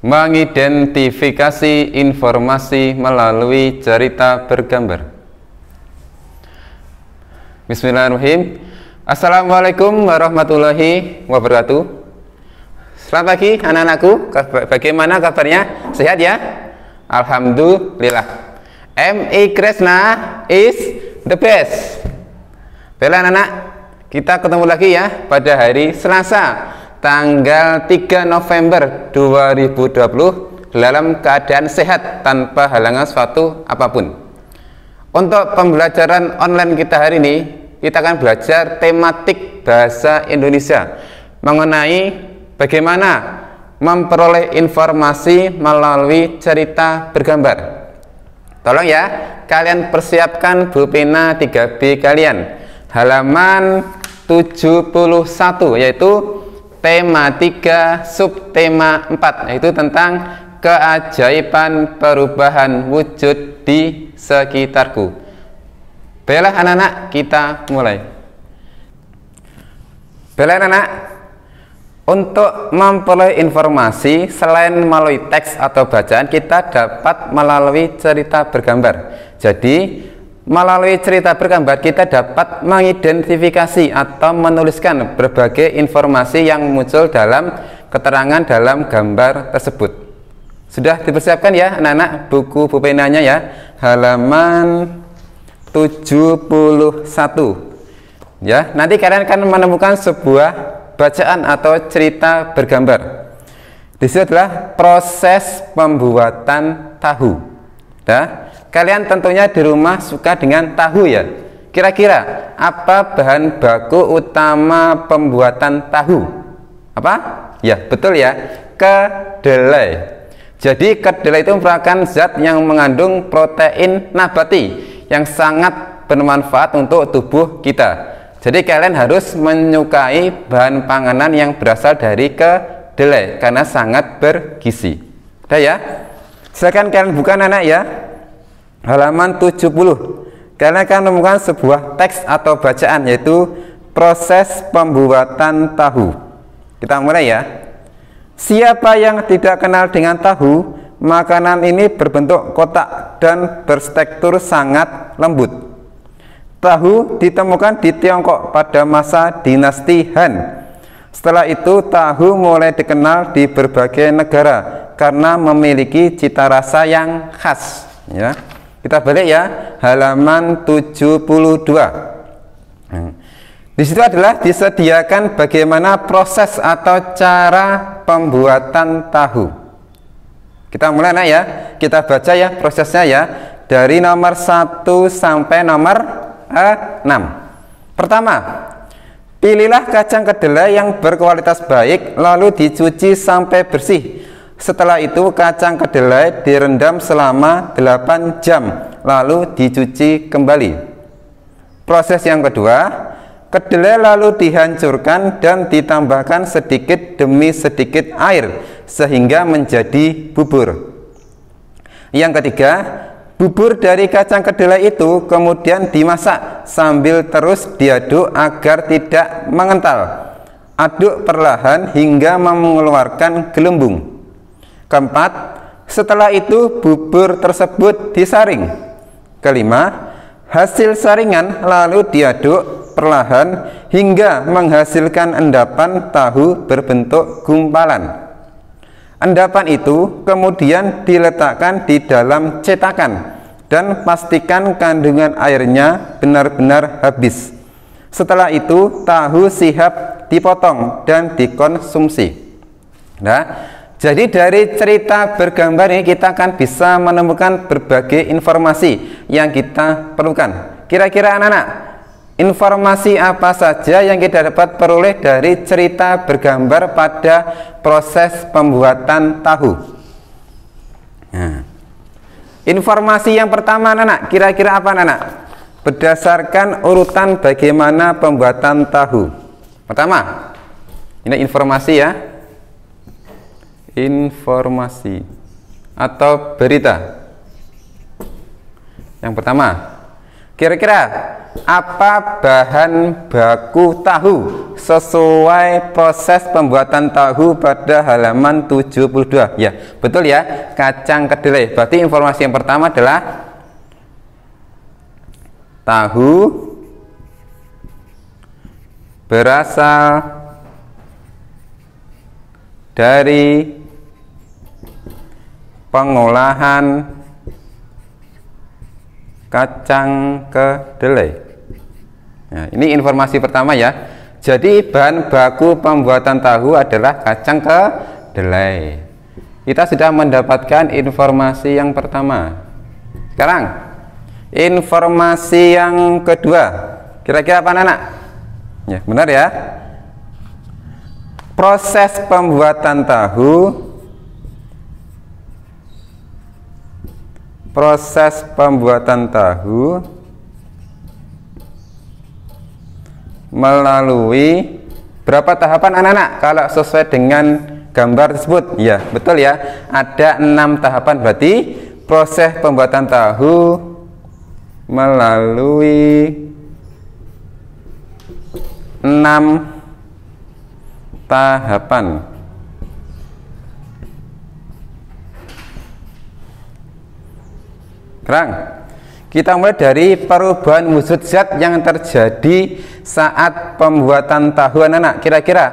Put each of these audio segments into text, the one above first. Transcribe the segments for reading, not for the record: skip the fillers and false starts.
Mengidentifikasi informasi melalui cerita bergambar. Bismillahirrahmanirrahim. Assalamualaikum warahmatullahi wabarakatuh. Selamat pagi anak-anakku. Bagaimana kabarnya? Sehat ya? Alhamdulillah. MI Kresna is the best. Baiklah anak-anak, kita ketemu lagi ya pada hari Selasa tanggal 3 November 2020 dalam keadaan sehat tanpa halangan suatu apapun. Untuk pembelajaran online kita hari ini, kita akan belajar tematik bahasa Indonesia mengenai bagaimana memperoleh informasi melalui cerita bergambar. Tolong ya, kalian persiapkan pulpena 3B kalian. Halaman 71 yaitu tema 3 subtema 4, yaitu tentang keajaiban perubahan wujud di sekitarku. Baiklah anak-anak, kita mulai. Baiklah anak-anak, untuk memperoleh informasi selain melalui teks atau bacaan, kita dapat melalui cerita bergambar. Jadi melalui cerita bergambar kita dapat mengidentifikasi atau menuliskan berbagai informasi yang muncul dalam keterangan dalam gambar tersebut. Sudah dipersiapkan ya anak-anak buku pulpenanya ya, halaman 71 ya. Nanti kalian akan menemukan sebuah bacaan atau cerita bergambar. Di situ adalah proses pembuatan tahu. Nah, kalian tentunya di rumah suka dengan tahu ya. Kira-kira apa bahan baku utama pembuatan tahu? Apa? Ya, betul ya, kedelai. Jadi kedelai itu merupakan zat yang mengandung protein nabati yang sangat bermanfaat untuk tubuh kita. Jadi kalian harus menyukai bahan panganan yang berasal dari kedelai karena sangat bergizi. Udah ya? Silakan kalian buka anak ya. Halaman 70. Kalian akan menemukan sebuah teks atau bacaan yaitu proses pembuatan tahu. Kita mulai ya. Siapa yang tidak kenal dengan tahu, makanan ini berbentuk kotak dan bertekstur sangat lembut. Tahu ditemukan di Tiongkok pada masa dinasti Han. Setelah itu tahu mulai dikenal di berbagai negara karena memiliki cita rasa yang khas ya. Kita balik ya, halaman 72. Di situ adalah disediakan bagaimana proses atau cara pembuatan tahu. Kita mulai anak ya, kita baca ya prosesnya ya, dari nomor 1 sampai nomor 6. Pertama, pilihlah kacang kedelai yang berkualitas baik lalu dicuci sampai bersih. Setelah itu kacang kedelai direndam selama 8 jam lalu dicuci kembali. Proses yang kedua, kedelai lalu dihancurkan dan ditambahkan sedikit demi sedikit air sehingga menjadi bubur. Yang ketiga, bubur dari kacang kedelai itu kemudian dimasak sambil terus diaduk agar tidak mengental. Aduk perlahan hingga mengeluarkan gelembung. Keempat, setelah itu bubur tersebut disaring. Kelima, hasil saringan lalu diaduk perlahan hingga menghasilkan endapan tahu berbentuk gumpalan. Endapan itu kemudian diletakkan di dalam cetakan dan pastikan kandungan airnya benar-benar habis. Setelah itu tahu siap dipotong dan dikonsumsi. Nah, jadi dari cerita bergambar ini kita akan bisa menemukan berbagai informasi yang kita perlukan. Kira-kira anak-anak, informasi apa saja yang kita dapat peroleh dari cerita bergambar pada proses pembuatan tahu? Nah, informasi yang pertama anak-anak, kira-kira apa anak-anak? Berdasarkan urutan bagaimana pembuatan tahu. Pertama, ini informasi ya. Informasi atau berita. Yang pertama, Kira-kira apa bahan baku tahu sesuai proses pembuatan tahu pada halaman 72? Ya, betul ya, kacang kedelai. Berarti informasi yang pertama adalah tahu berasal dari pengolahan kacang kedelai. Nah, ini informasi pertama ya. Jadi bahan baku pembuatan tahu adalah kacang kedelai. Kita sudah mendapatkan informasi yang pertama. Sekarang informasi yang kedua. Kira-kira apa anak? Ya, benar ya. Proses pembuatan tahu melalui berapa tahapan anak-anak kalau sesuai dengan gambar tersebut? Ya, betul ya, ada 6 tahapan. Berarti proses pembuatan tahu melalui 6 tahapan. Sekarang kita mulai dari perubahan wujud zat yang terjadi saat pembuatan tahu anak-anak. Kira-kira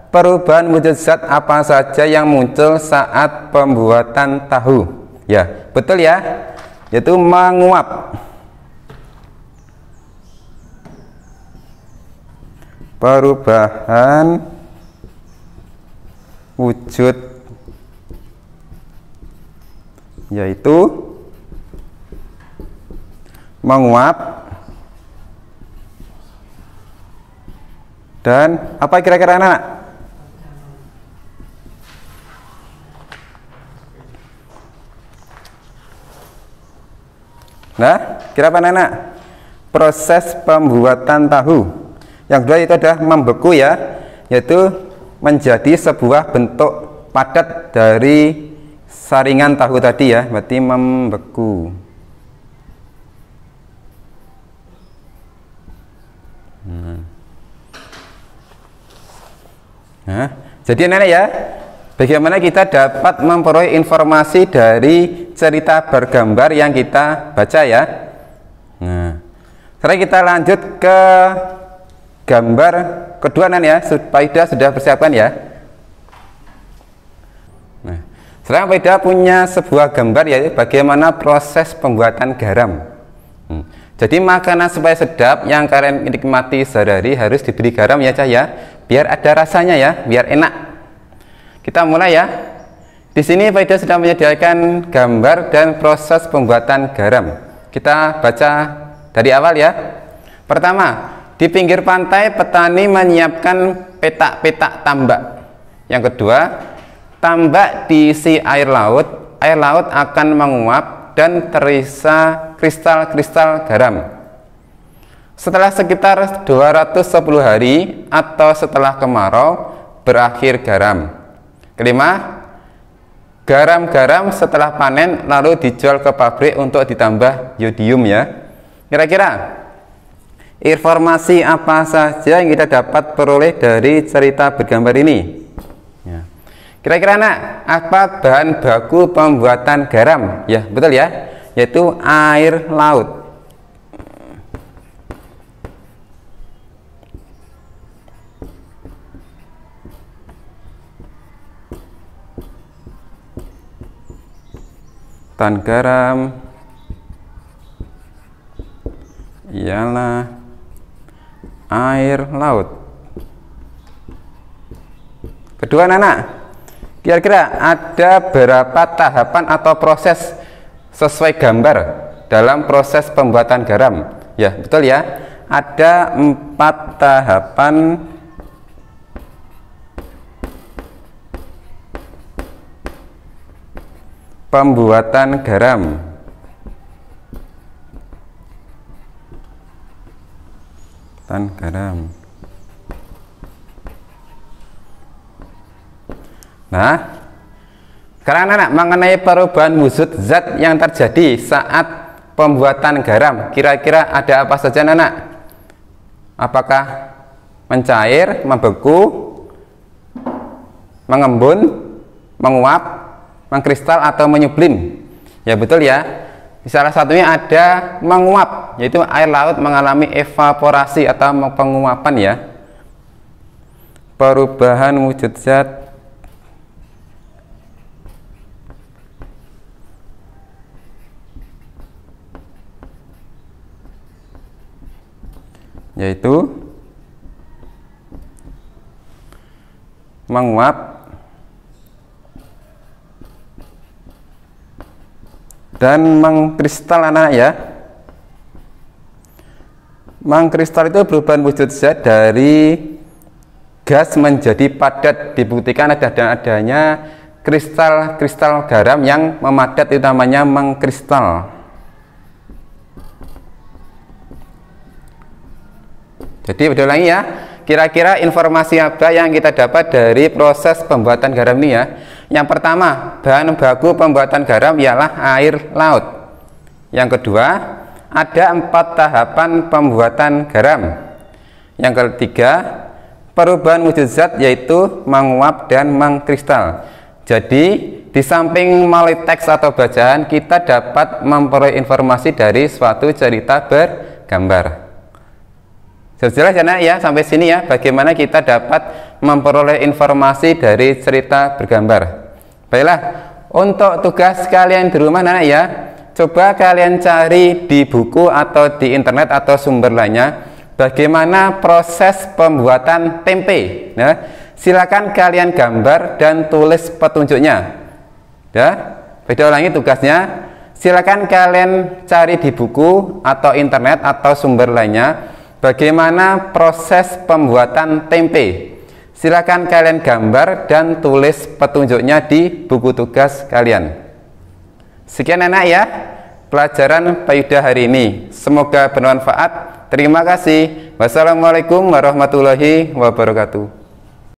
perubahan wujud zat apa saja yang muncul saat pembuatan tahu? Ya, betul ya, yaitu menguap. Perubahan wujud yaitu menguap. Dan apa kira-kira anak-anak? Nah, kira apa anak-anak? Proses pembuatan tahu. Yang kedua itu adalah membeku ya, yaitu menjadi sebuah bentuk padat dari saringan tahu tadi ya, berarti membeku. Nah, jadi anak-anak ya, bagaimana kita dapat memperoleh informasi dari cerita bergambar yang kita baca ya. Nah, sekarang kita lanjut ke gambar kedua ya, Faida sudah persiapkan ya. Nah, sekarang Faida punya sebuah gambar ya, bagaimana proses pembuatan garam. Jadi makanan supaya sedap yang kalian nikmati sehari-hari harus diberi garam ya Cahya, biar ada rasanya ya, biar enak. Kita mulai ya. Di sini Faida sudah menyediakan gambar dan proses pembuatan garam. Kita baca dari awal ya. Pertama, di pinggir pantai petani menyiapkan petak-petak tambak. Yang kedua, tambak diisi air laut akan menguap dan terisa kristal-kristal garam. Setelah sekitar 210 hari atau setelah kemarau, berakhir garam. Kelima, garam-garam setelah panen lalu dijual ke pabrik untuk ditambah yodium ya. Kira-kira informasi apa saja yang kita dapat peroleh dari cerita bergambar ini? Ya. Kira-kira anak, apa bahan baku pembuatan garam? Ya, betul ya, yaitu air laut. Tan garam ialah air laut. Kedua anak, kira-kira ada berapa tahapan atau proses sesuai gambar dalam proses pembuatan garam? Ya, betul ya, ada 4 tahapan pembuatan garam. Tan garam. Nah, sekarang anak mengenai perubahan wujud zat yang terjadi saat pembuatan garam. Kira-kira ada apa saja anak? Apakah mencair, membeku, mengembun, menguap, mengkristal, atau menyublim? Ya betul ya. Salah satunya ada menguap, yaitu air laut mengalami evaporasi atau penguapan ya. Perubahan wujud zat yaitu menguap dan mengkristal anak ya. Mengkristal itu perubahan wujud zat dari gas menjadi padat, dibuktikan adanya kristal-kristal garam yang memadat, itu namanya mengkristal. Jadi ulangi ya, kira-kira informasi apa yang kita dapat dari proses pembuatan garam ini ya? Yang pertama, bahan baku pembuatan garam ialah air laut. Yang kedua, ada 4 tahapan pembuatan garam. Yang ketiga, perubahan wujud zat yaitu menguap dan mengkristal. Jadi di samping melalui teks atau bacaan, kita dapat memperoleh informasi dari suatu cerita bergambar. Jelas ya, sampai sini ya, bagaimana kita dapat memperoleh informasi dari cerita bergambar. Baiklah, untuk tugas kalian di rumah anak ya, coba kalian cari di buku atau di internet atau sumber lainnya bagaimana proses pembuatan tempe. Ya, silakan kalian gambar dan tulis petunjuknya. Ya, beda ulangi tugasnya. Silakan kalian cari di buku atau internet atau sumber lainnya bagaimana proses pembuatan tempe. Silakan kalian gambar dan tulis petunjuknya di buku tugas kalian. Sekian anak ya, pelajaran Payudah hari ini. Semoga bermanfaat. Terima kasih. Wassalamualaikum warahmatullahi wabarakatuh.